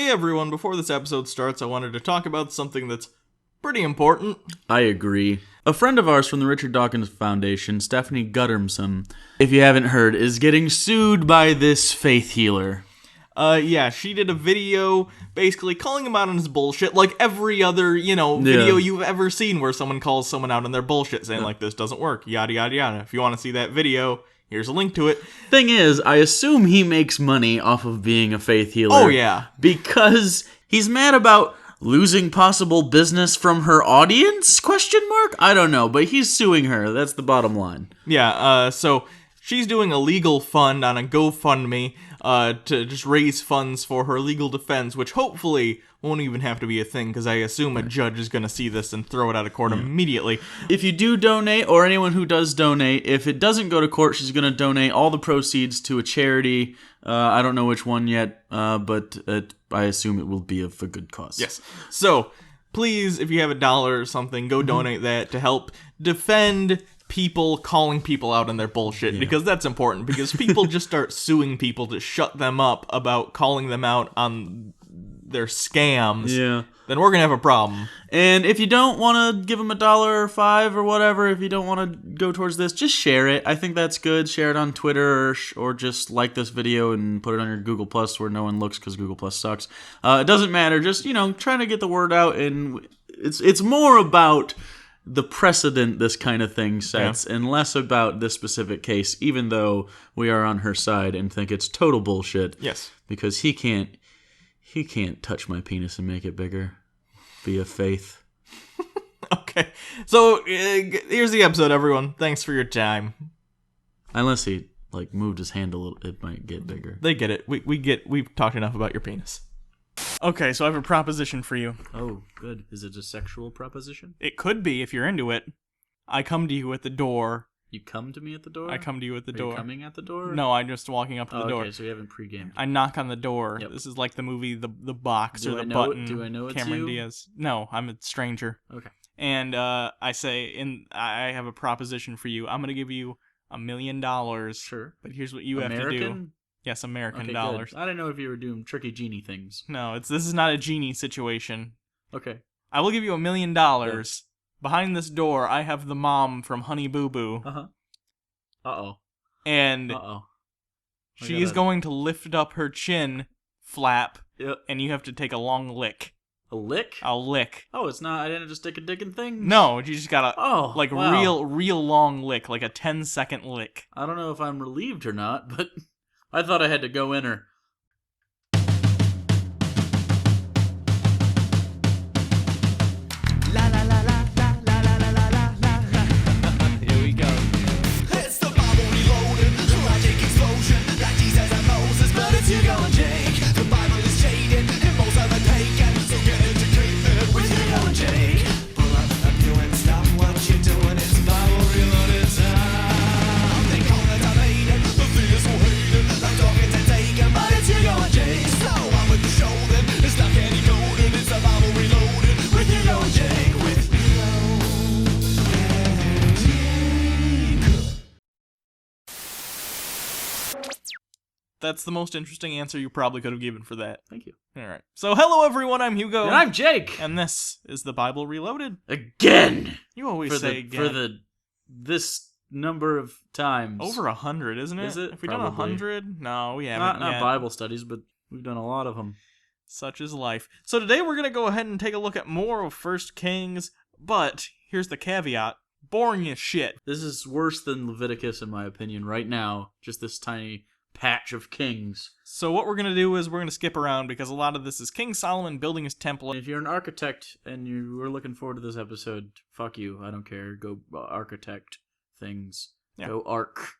hey everyone, before this episode starts, I wanted to talk about something that's pretty important. I agree. A friend of ours from the Richard Dawkins Foundation, Stephanie Guttermson, if you haven't heard, is getting sued by this faith healer. Yeah, she did a video basically calling him out on his bullshit, like every other, video you've ever seen where someone calls someone out on their bullshit, saying like, this doesn't work, yada yada yada. If you want to see that video, here's a link to it. Thing is, I assume he makes money off of being a faith healer. Oh, yeah. Because he's mad about losing possible business from her audience? ? I don't know, but he's suing her. That's the bottom line. Yeah, so she's doing a legal fund on a GoFundMe to just raise funds for her legal defense, which hopefully won't even have to be a thing, because I assume a judge is going to see this and throw it out of court immediately. If you do donate, or anyone who does donate, if it doesn't go to court, she's going to donate all the proceeds to a charity. I don't know which one yet, but I assume it will be of a good cause. Yes. So, please, if you have $1 or something, go donate that to help defend people calling people out on their bullshit, because that's important, because people just start suing people to shut them up about calling them out on their scams, then we're gonna have a problem. And if you don't want to give them $1 or $5 or whatever, if you don't want to go towards this, just share it. I think that's good. Share it on Twitter, or just like this video and put it on your Google Plus where no one looks because Google Plus sucks. It doesn't matter. Just, trying to get the word out, and it's more about the precedent this kind of thing sets, and less about this specific case, even though we are on her side and think it's total bullshit. Yes. Because he can't touch my penis and make it bigger via faith. Okay. So, here's the episode, everyone. Thanks for your time. Unless he, moved his hand a little, it might get bigger. They get it. We've talked enough about your penis. Okay, so I have a proposition for you. Oh, good. Is it a sexual proposition? It could be, if you're into it. I come to you at the door. You come to me at the door? I come to you at the door. Are you coming at the door? No, I'm just walking up to the door. Okay, so we haven't pre-gamed. I knock on the door. Yep. This is like the movie The Box Do or I The know Button. Do I know it's Cameron you? Diaz. No, I'm a stranger. Okay. And I say, I have a proposition for you. I'm going to give you $1 million. Sure. But here's what you have to do. American? Yes, American Okay, dollars. good. I didn't know if you were doing tricky genie things. No, this is not a genie situation. Okay. I will give you $1 million. Behind this door, I have the mom from Honey Boo Boo. Uh-huh. Uh-oh. And she is going to lift up her chin flap, and you have to take a long lick. A lick? A lick. Oh, it's not, I didn't just take a dick in things? No, you just got wow. real long lick, like a 10-second lick. I don't know if I'm relieved or not, but I thought I had to go in her. Here we go. It's the Bible reloaded, logic explosion, like Jesus and Moses, but it's Hugo and Jake. The Bible is jaded, and most of it taken, so get educated with Hugo and Jake. Pull up you and stop what you're doing, it's Bible reloaded time. They call it debated, the theists will hate it, like talking to taken, but it's Hugo and Jake. So on with the show then, it's not candy coated, it's the Bible reloaded, with Hugo and Jake, with Hugo and Jake. That's the most interesting answer you probably could have given for that. Thank you. All right. So, hello everyone, I'm Hugo. And I'm Jake! And this is the Bible Reloaded. Again! You always say again. For this number of times. Over 100, isn't it? Is it? Have we done Probably. 100? No, we haven't Not yet. Bible studies, but we've done a lot of them. Such is life. So today we're going to go ahead and take a look at more of 1 Kings, but here's the caveat. Boring as shit. This is worse than Leviticus, in my opinion, right now. Just this tiny patch of kings. So what we're going to do is we're going to skip around because a lot of this is King Solomon building his temple. If you're an architect and you were looking forward to this episode, fuck you. I don't care. Go architect things. Yeah. Go arc.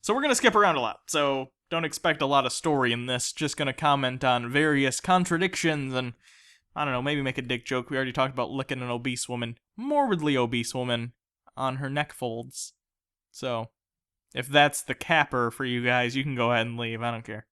So we're going to skip around a lot. So don't expect a lot of story in this. Just going to comment on various contradictions and, I don't know, maybe make a dick joke. We already talked about licking an obese woman, morbidly obese woman, on her neck folds. So if that's the capper for you guys, you can go ahead and leave. I don't care.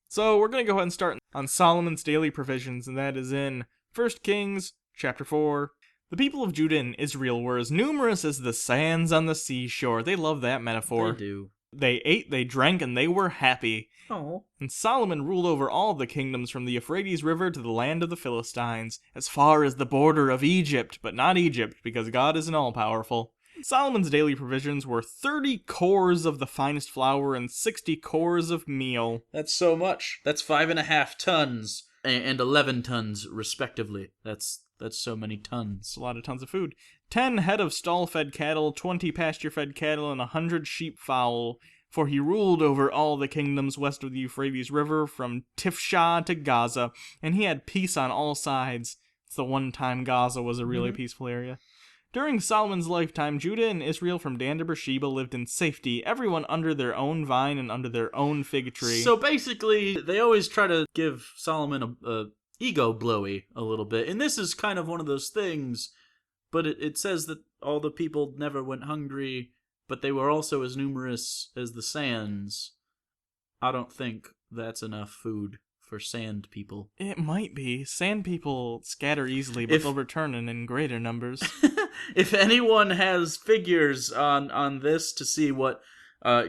So we're going to go ahead and start on Solomon's daily provisions, and that is in 1 Kings chapter 4. The people of Judah and Israel were as numerous as the sands on the seashore. They love that metaphor. They do. They ate, they drank, and they were happy. Oh. And Solomon ruled over all the kingdoms from the Euphrates River to the land of the Philistines, as far as the border of Egypt, but not Egypt, because God isn't all-powerful. Solomon's daily provisions were 30 cores of the finest flour and 60 cores of meal. That's so much. That's 5.5 tons and 11 tons, respectively. That's so many tons. It's a lot of tons of food. 10 head of stall-fed cattle, 20 pasture-fed cattle, and 100 sheep fowl. For he ruled over all the kingdoms west of the Euphrates River, from Tifshah to Gaza, and he had peace on all sides. It's the one time Gaza was a really peaceful area. During Solomon's lifetime, Judah and Israel from Dan to Beersheba lived in safety, everyone under their own vine and under their own fig tree. So basically, they always try to give Solomon a ego blowy a little bit, and this is kind of one of those things, but it says that all the people never went hungry, but they were also as numerous as the sands. I don't think that's enough food for sand people. It might be. Sand people scatter easily, but they'll return in greater numbers. If anyone has figures on this to see what,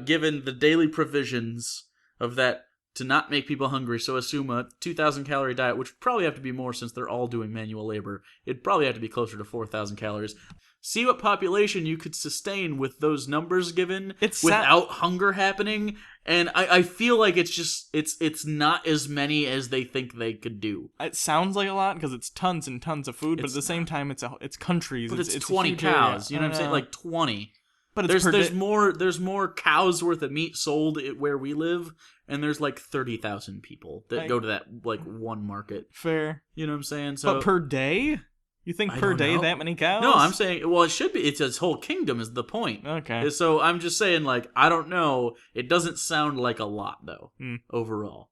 given the daily provisions of that to not make people hungry, so assume a 2,000 calorie diet, which would probably have to be more since they're all doing manual labor. It'd probably have to be closer to 4,000 calories. See what population you could sustain with those numbers given without hunger happening. And I feel like it's not as many as they think they could do. It sounds like a lot because it's tons and tons of food, but at the same time, it's countries. But it's 20 cows. You know what I'm saying? Like 20. But there's more cows worth of meat sold where we live, and there's like 30,000 people that go to that like one market. Fair. You know what I'm saying? So, but per day? You think per day that many cows? No, I'm saying, well, it should be. It's its whole kingdom is the point. Okay. So I'm just saying, like, I don't know. It doesn't sound like a lot, though, overall.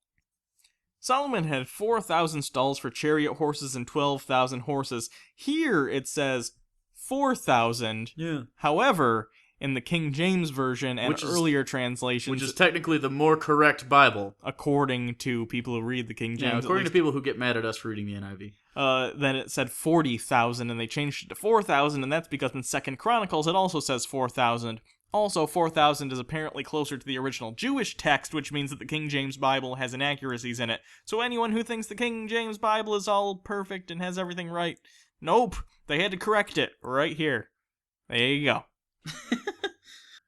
Solomon had 4,000 stalls for chariot horses and 12,000 horses. Here it says 4,000. Yeah. However, in the King James Version and earlier translations... Which is technically the more correct Bible. According to people who read the King James. Yeah, according to people who get mad at us for reading the NIV. Then it said 40,000, and they changed it to 4,000, and that's because in 2 Chronicles it also says 4,000. Also, 4,000 is apparently closer to the original Jewish text, which means that the King James Bible has inaccuracies in it. So anyone who thinks the King James Bible is all perfect and has everything right, nope, they had to correct it right here. There you go.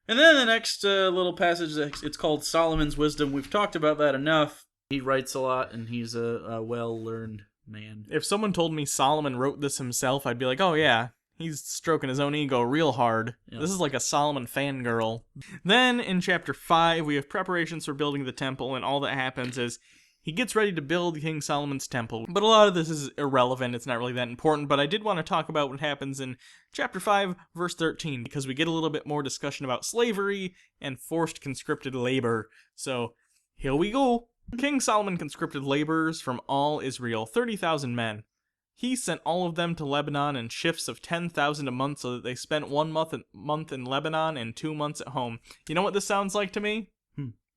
And then the next little passage, it's called Solomon's Wisdom. We've talked about that enough. He writes a lot, and he's a well-learned man. If someone told me Solomon wrote this himself, I'd be like, oh yeah, he's stroking his own ego real hard. Yep. This is like a Solomon fangirl. Then, in chapter 5, we have preparations for building the temple, and all that happens is he gets ready to build King Solomon's temple. But a lot of this is irrelevant, it's not really that important, but I did want to talk about what happens in chapter 5, verse 13, because we get a little bit more discussion about slavery and forced conscripted labor. So, here we go. King Solomon conscripted laborers from all Israel, 30,000 men. He sent all of them to Lebanon in shifts of 10,000 a month so that they spent 1 month in Lebanon and 2 months at home. You know what this sounds like to me?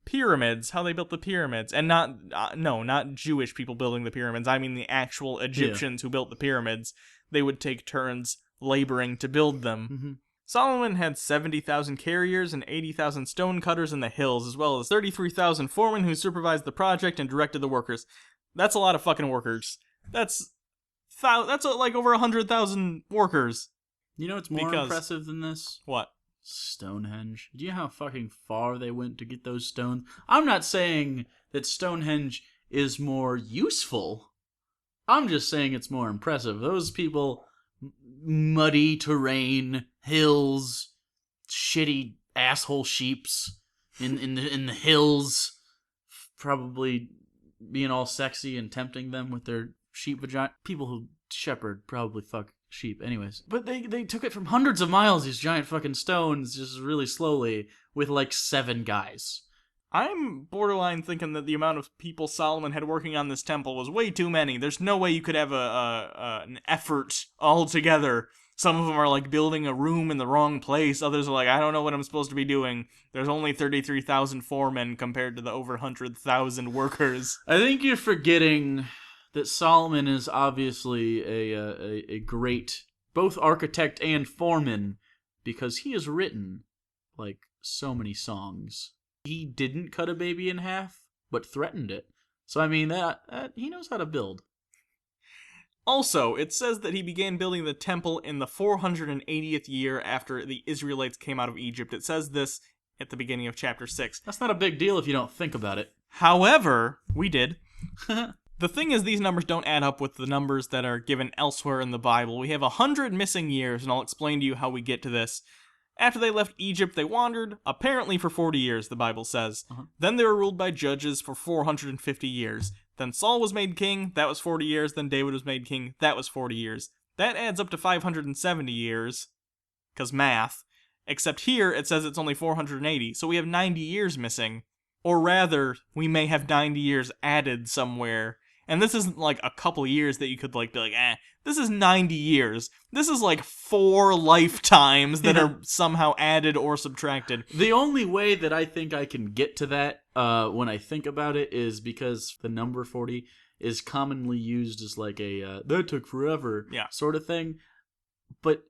Pyramids, how they built the pyramids. And not Jewish people building the pyramids. I mean the actual Egyptians who built the pyramids. They would take turns laboring to build them. Mm-hmm. Solomon had 70,000 carriers and 80,000 stone cutters in the hills, as well as 33,000 foremen who supervised the project and directed the workers. That's a lot of fucking workers. That's like over 100,000 workers. You know what's more impressive than this? What? Stonehenge. Do you know how fucking far they went to get those stones? I'm not saying that Stonehenge is more useful. I'm just saying it's more impressive. Those people, muddy terrain, hills, shitty asshole sheeps in the hills, probably being all sexy and tempting them with their sheep vagina. People who shepherd probably fuck sheep anyways. But they took it from hundreds of miles, these giant fucking stones, just really slowly, with like 7 guys. I'm borderline thinking that the amount of people Solomon had working on this temple was way too many. There's no way you could have an effort all together. Some of them are like building a room in the wrong place. Others are like, I don't know what I'm supposed to be doing. There's only 33,000 foremen compared to the over 100,000 workers. I think you're forgetting that Solomon is obviously a great both architect and foreman, because he has written like so many songs. He didn't cut a baby in half, but threatened it. So I mean, that he knows how to build. Also, it says that he began building the temple in the 480th year after the Israelites came out of Egypt. It says this at the beginning of chapter 6. That's not a big deal if you don't think about it. However, we did. The thing is, these numbers don't add up with the numbers that are given elsewhere in the Bible. We have 100 missing years, and I'll explain to you how we get to this. After they left Egypt, they wandered, apparently for 40 years, the Bible says. Then they were ruled by judges for 450 years. Then Saul was made king, that was 40 years. Then David was made king, that was 40 years. That adds up to 570 years, because math. Except here, it says it's only 480, so we have 90 years missing. Or rather, we may have 90 years added somewhere. And this isn't like a couple years that you could like be like, this is 90 years. This is like 4 lifetimes that are somehow added or subtracted. The only way that I think I can get to that when I think about it is because the number 40 is commonly used as like a that took forever sort of thing. But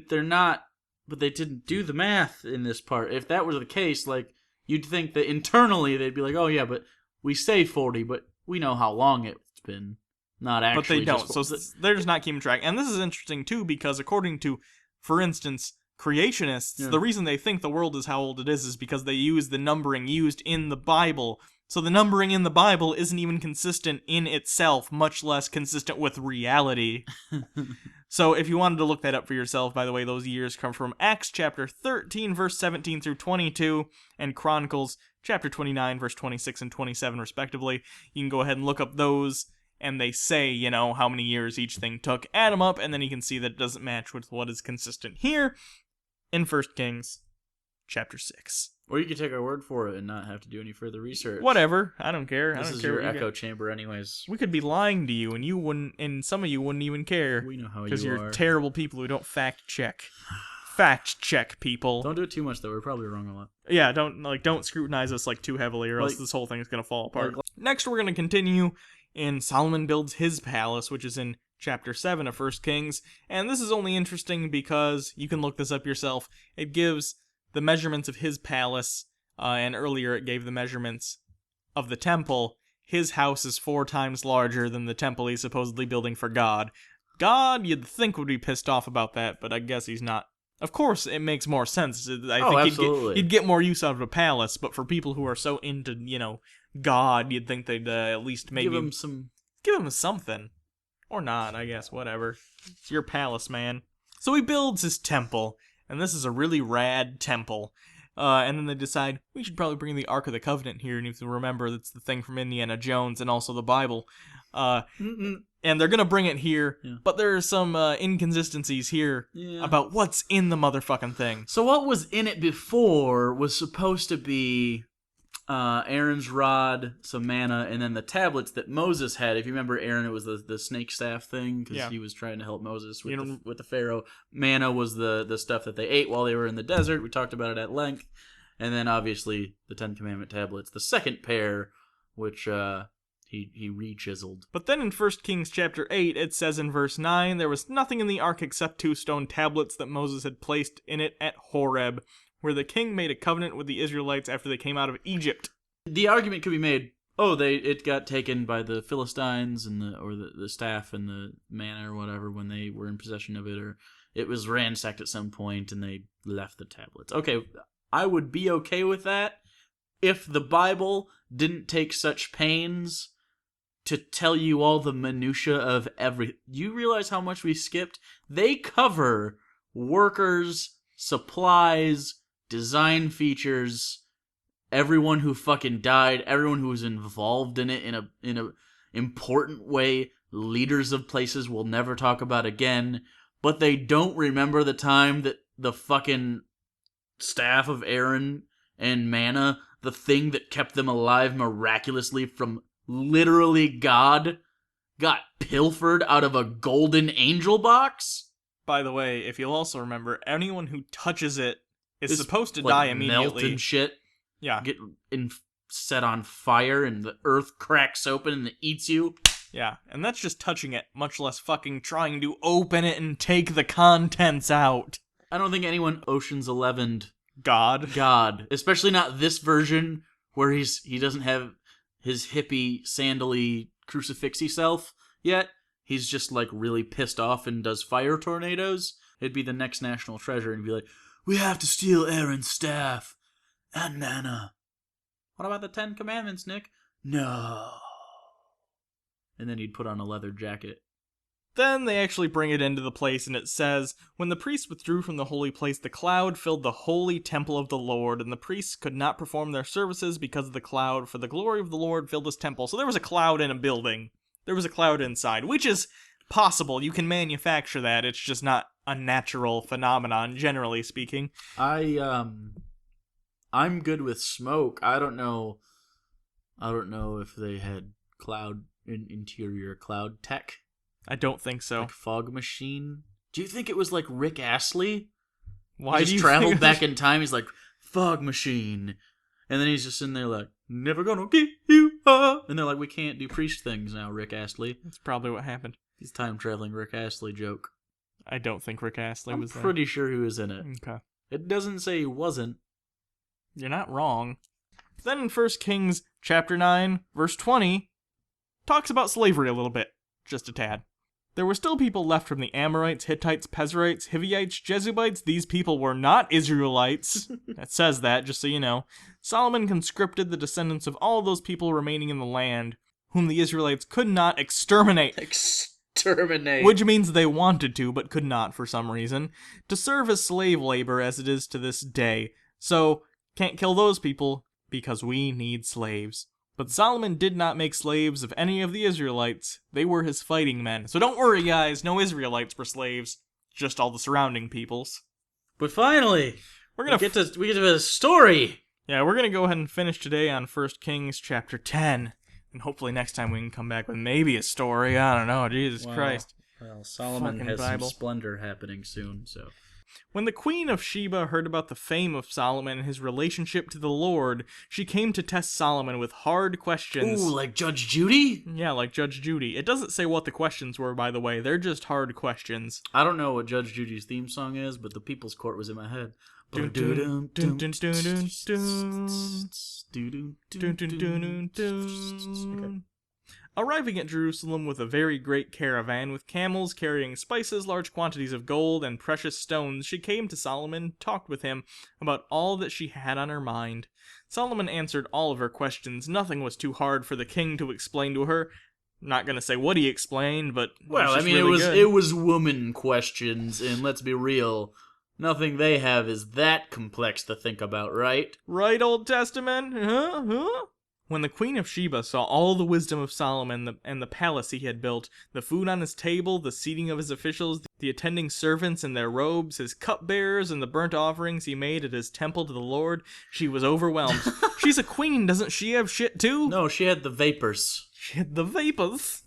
they're not, but they didn't do the math in this part. If that was the case, like you'd think that internally they'd be like, oh yeah, but we say 40, but we know how long it's been. Not actually. But they don't, just, so they're just not keeping track. And this is interesting, too, because according to, for instance, creationists, the reason they think the world is how old it is because they use the numbering used in the Bible. So the numbering in the Bible isn't even consistent in itself, much less consistent with reality. So if you wanted to look that up for yourself, by the way, those years come from Acts chapter 13, verse 17 through 22, and Chronicles chapter 29, verse 26 and 27, respectively. You can go ahead and look up those, and they say, you know, how many years each thing took. Add them up, and then you can see that it doesn't match with what is consistent here in 1 Kings chapter 6. Or you could take our word for it and not have to do any further research. Whatever. I don't care. This I don't is care your what you echo get. chamber anyways. We could be lying to you, and you wouldn't, and some of you wouldn't even care. We know how you are. Because you're terrible people who don't fact check. Fact check, people. Don't do it too much, though. We're probably wrong a lot. Yeah, don't scrutinize us like too heavily, or else this whole thing is gonna fall apart. Next, we're gonna continue in Solomon builds his palace, which is in chapter 7 of 1 Kings, and this is only interesting because you can look this up yourself. It gives the measurements of his palace, and earlier it gave the measurements of the temple. His house is 4 times larger than the temple he's supposedly building for God. God, you'd think, would be pissed off about that, but I guess he's not. Of course, it makes more sense. I think absolutely. you'd get more use out of a palace, but for people who are so into, God, you'd think they'd at least maybe... Give him something. Or not, I guess, whatever. It's your palace, man. So he builds his temple, and this is a really rad temple. And then they decide, we should probably bring the Ark of the Covenant here, and you have to remember that's the thing from Indiana Jones and also the Bible. And they're gonna bring it here, but there are some inconsistencies here about what's in the motherfucking thing. So what was in it before was supposed to be Aaron's rod, some manna, and then the tablets that Moses had. If you remember Aaron, it was the snake staff thing, because he was trying to help Moses with the Pharaoh. Manna was the stuff that they ate while they were in the desert. We talked about it at length. And then obviously the Ten Commandment tablets, the second pair, which he re-chiseled. But then in 1 Kings chapter 8, it says in verse 9, there was nothing in the ark except 2 stone tablets that Moses had placed in it at Horeb, where the king made a covenant with the Israelites after they came out of Egypt. The argument could be made, it got taken by the Philistines and the staff and the manna or whatever when they were in possession of it, or it was ransacked at some point and they left the tablets. Okay, I would be okay with that if the Bible didn't take such pains to tell you all the minutia of every... You realize how much we skipped? They cover workers, supplies, design features, everyone who fucking died, everyone who was involved in it in a important way. Leaders of places we'll never talk about again, but they don't remember the time that the fucking staff of Aaron and manna, the thing that kept them alive miraculously from literally God, got pilfered out of a golden angel box? By the way, if you'll also remember, anyone who touches it is supposed to die immediately. Melt and shit. Yeah. Get set on fire and the earth cracks open and it eats you. Yeah, and that's just touching it, much less fucking trying to open it and take the contents out. I don't think anyone Ocean's 11'd God. God. Especially not this version where he doesn't have his hippie, sandally, crucifixy self yet. He's just like really pissed off and does fire tornadoes. It'd be the next national treasure and be like, we have to steal Aaron's staff and manna. What about the 10 Commandments, Nick? No. And then he'd put on a leather jacket. Then they actually bring it into the place, and it says, when the priests withdrew from the holy place, the cloud filled the holy temple of the Lord, and the priests could not perform their services because of the cloud, for the glory of the Lord filled his temple. So there was a cloud in a building. There was a cloud inside, which is possible. You can manufacture that. It's just not a natural phenomenon, generally speaking. I'm good with smoke. I don't know if they had interior cloud tech. I don't think so. Like fog machine. Do you think it was like Rick Astley? Why he do just you traveled think back in time? He's like, fog machine. And then he's just in there like, never gonna give you up. And they're like, we can't do priest things now, Rick Astley. That's probably what happened. He's time traveling Rick Astley joke. I don't think Rick Astley I'm was there. pretty sure he was in it. Okay. It doesn't say he wasn't. You're not wrong. Then in 1 Kings chapter 9, verse 20, talks about slavery a little bit. Just a tad. There were still people left from the Amorites, Hittites, Pezerites, Hivites, Jebusites. These people were not Israelites. It says that, just so you know. Solomon conscripted the descendants of all those people remaining in the land, whom the Israelites could not exterminate. Exterminate. Which means they wanted to, but could not for some reason, to serve as slave labor as it is to this day. So, can't kill those people, because we need slaves. But Solomon did not make slaves of any of the Israelites. They were his fighting men. So don't worry, guys, no Israelites were slaves. Just all the surrounding peoples. But finally, We're gonna we get to a story. Yeah, we're gonna go ahead and finish today on 1 Kings chapter 10. And hopefully next time we can come back with maybe a story. I don't know, Jesus Christ. Well, Solomon Fucking has Bible. some splendor happening soon, so. When the queen of Sheba heard about the fame of Solomon and his relationship to the Lord, she came to test Solomon with hard questions. Ooh, like Judge Judy? Yeah, like Judge Judy. It doesn't say what the questions were, by the way. They're just hard questions. I don't know what Judge Judy's theme song is, but the People's Court was in my head. Dun, dun, dun, dun, dun, dun, dun, dun, dun, dun. Arriving at Jerusalem with a very great caravan, with camels carrying spices, large quantities of gold, and precious stones, she came to Solomon, talked with him about all that she had on her mind. Solomon answered all of her questions. Nothing was too hard for the king to explain to her. I'm not gonna say what he explained, but Well, I mean, it was woman questions, and let's be real, nothing they have is that complex to think about, right? Right, Old Testament? Huh? When the queen of Sheba saw all the wisdom of Solomon and the palace he had built, the food on his table, the seating of his officials, the attending servants in their robes, his cupbearers, and the burnt offerings he made at his temple to the Lord, she was overwhelmed. She's a queen, doesn't she have shit too? No, she had the vapors. She had the vapors.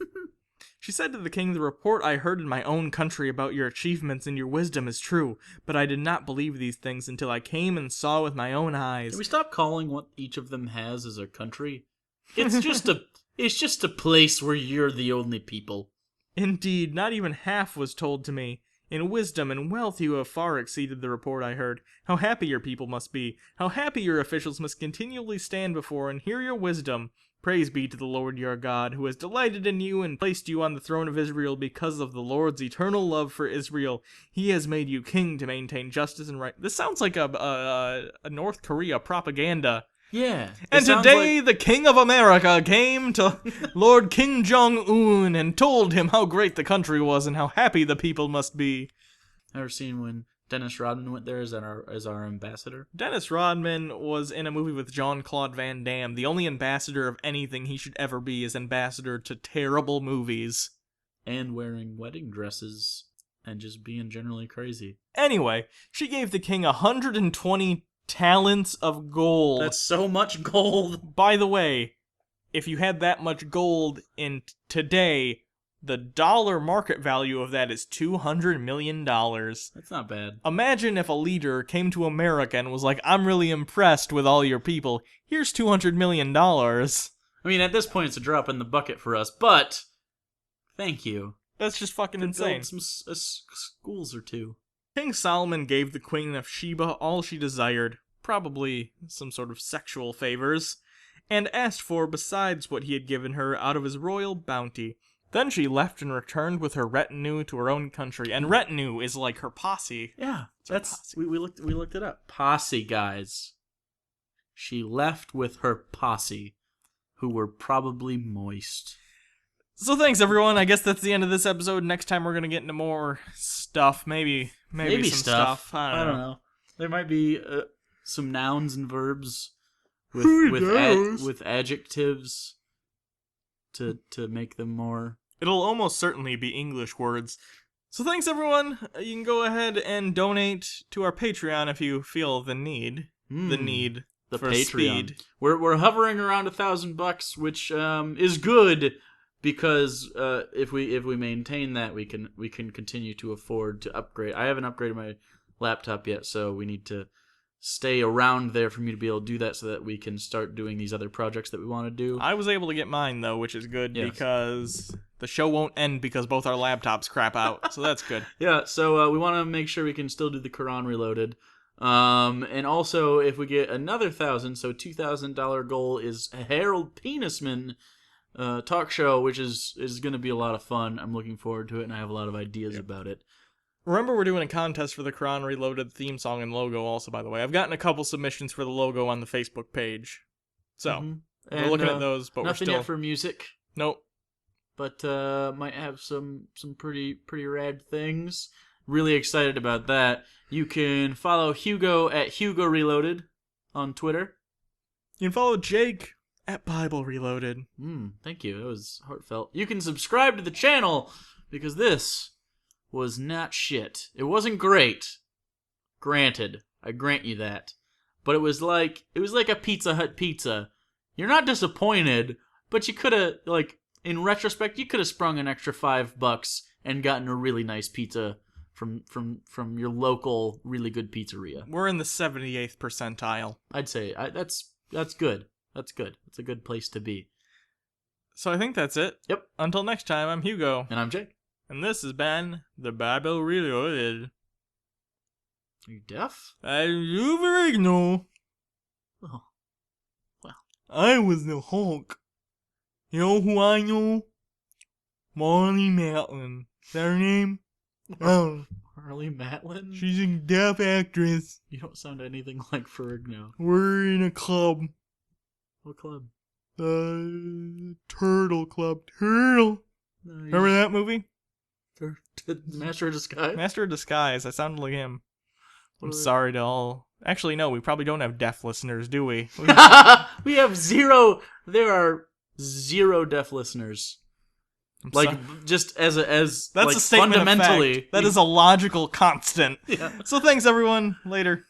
She said to the king, the report I heard in my own country about your achievements and your wisdom is true, but I did not believe these things until I came and saw with my own eyes. Can we stop calling what each of them has as a country? It's just a place where you're the only people. Indeed, not even half was told to me. In wisdom and wealth you have far exceeded the report I heard. How happy your people must be. How happy your officials must continually stand before and hear your wisdom. Praise be to the Lord your God, who has delighted in you and placed you on the throne of Israel because of the Lord's eternal love for Israel. He has made you king to maintain justice and right. This sounds like a North Korea propaganda. Yeah. And today the King of America came to Lord Kim Jong-un and told him how great the country was and how happy the people must be. Ever seen when Dennis Rodman went there as our ambassador? Dennis Rodman was in a movie with Jean-Claude Van Damme. The only ambassador of anything he should ever be is ambassador to terrible movies. And wearing wedding dresses and just being generally crazy. Anyway, she gave the king 120 talents of gold. That's so much gold. By the way, if you had that much gold in today, the dollar market value of that is $200 million. That's not bad. Imagine if a leader came to America and was like, I'm really impressed with all your people. Here's $200 million. I mean, at this point, it's a drop in the bucket for us, but thank you. That's just fucking insane. Build some schools or two. King Solomon gave the queen of Sheba all she desired. probably some sort of sexual favors, and asked for besides what he had given her out of his royal bounty. Then she left and returned with her retinue to her own country, and retinue is like her posse. Yeah, her that's posse. we looked it up. Posse, guys. She left with her posse, who were probably moist. So thanks everyone. I guess that's the end of this episode. Next time we're gonna get into more stuff. Maybe some stuff. I don't know. There might be some nouns and verbs Who with knows? with adjectives to make them more. It'll almost certainly be English words. So thanks everyone. You can go ahead and donate to our Patreon if you feel the need. The need The for Patreon. speed. We're hovering around $1,000, which is good because if we maintain that, we can continue to afford to upgrade. I haven't upgraded my laptop yet, so we need to stay around there for me to be able to do that, so that we can start doing these other projects that we want to do. I was able to get mine though, which is good Yes. because the show won't end because both our laptops crap out. So that's good. Yeah, so we want to make sure we can still do the Quran Reloaded. And also, if we get another 1,000, so $2,000 goal is a Harold Penisman talk show, which is going to be a lot of fun. I'm looking forward to it, and I have a lot of ideas about it. Remember, we're doing a contest for the Quran Reloaded theme song and logo also, by the way. I've gotten a couple submissions for the logo on the Facebook page. So, Mhm. we're And, looking at those, but we're nothing still... yet for music, Nope. but might have some pretty rad things. Really excited about that. You can follow Hugo at Hugo Reloaded on Twitter. You can follow Jake at Bible Reloaded. Thank you. That was heartfelt. You can subscribe to the channel because this was not shit. It wasn't great. Granted, I grant you that. But it was like a Pizza Hut pizza. You're not disappointed, but you could have, like, in retrospect, you could have sprung an extra $5 and gotten a really nice pizza from your local really good pizzeria. We're in the 78th percentile. I'd say that's good. That's good. It's a good place to be. So I think that's it. Yep. Until next time, I'm Hugo. And I'm Jake. And this has been the Bible Reloaded. Are you deaf? As you very know, Oh. Well. I was the Hulk. You know who I know? Marley Matlin. Is that her name? Oh, Marley Matlin? she's a deaf actress. You don't sound anything like Ferrigno. We're in a club. What club? The Turtle Club. Turtle. No, Remember that movie? Master of Disguise? Master of Disguise. I sounded like him. What I'm are they- sorry to all. Actually, no, we probably don't have deaf listeners, do we? We have zero. There are zero deaf listeners. Like, sorry. just as That's like, a statement fundamentally. of fact. That is a logical constant. Yeah. So thanks, everyone. Later.